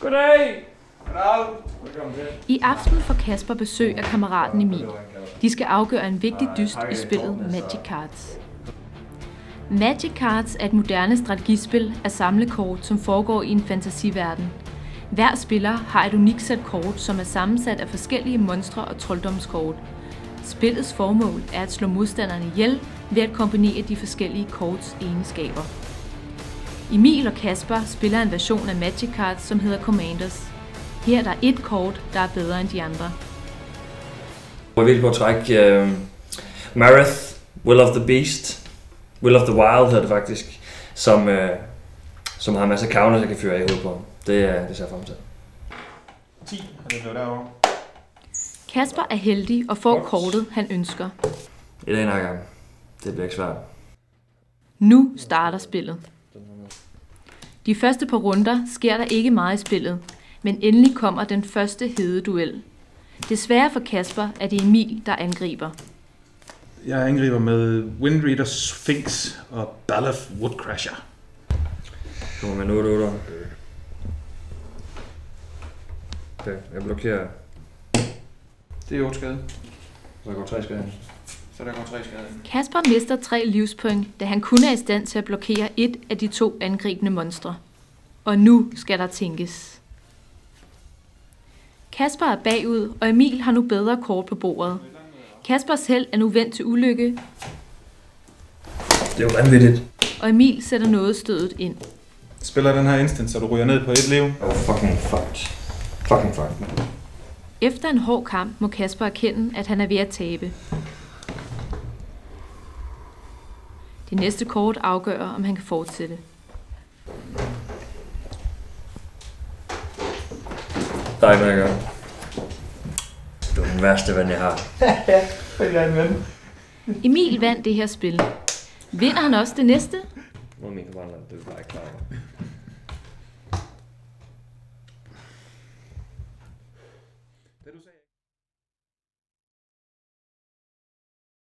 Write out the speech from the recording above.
Goddag! I aften får Kasper besøg af kammeraten Emil. De skal afgøre en vigtig dyst i spillet Magic Cards. Magic Cards er et moderne strategispil af samlekort, som foregår i en fantasiverden. Hver spiller har et unikt sæt kort, som er sammensat af forskellige monstre og trolddomskort. Spillets formål er at slå modstanderne ihjel ved at kombinere de forskellige korts egenskaber. Emil og Kasper spiller en version af Magic Cards, som hedder Commanders. Her er der et kort, der er bedre end de andre. Jeg vil godt trække Mareth, Will of the Beast, Will of the Wild hedder det faktisk, som har en masse counters, jeg kan fyre af i hovedet på. Det ser jeg frem til. 10, og det blev derovre. Kasper er heldig og får kortet, han ønsker. I den her gang. Det bliver ikke svært. Nu starter spillet. De første par runder sker der ikke meget i spillet, men endelig kommer den første hede duel. Desværre for Kasper er det Emil, der angriber. Jeg angriber med Windreader Sphinx og Balaf Woodcrasher. Kommer med 8-8. Okay, jeg blokerer. Det er 8 skade. Så der går 3 skade. Så der går 3 skade. Kasper mister 3 livspoint, da han kun er i stand til at blokere et af de 2 angribende monstre. Og nu skal der tænkes. Kasper er bagud, og Emil har nu bedre kort på bordet. Kaspers held er nu vendt til ulykke, Det er jo vanvittigt. og Emil sætter noget stødet ind. Spiller den her instant, så du ryger ned på 1 liv. Fucking fucked. Fucking fucked. Efter en hård kamp må Kasper erkende, at han er ved at tabe. Det næste kort afgør, om han kan fortsætte. Der er ikke noget at gøre. Du er den værste ven, jeg har. Emil vandt det her spil. Vinder han også det næste? Hvor min vandrer, det er bare ikke klar. Det du sagde.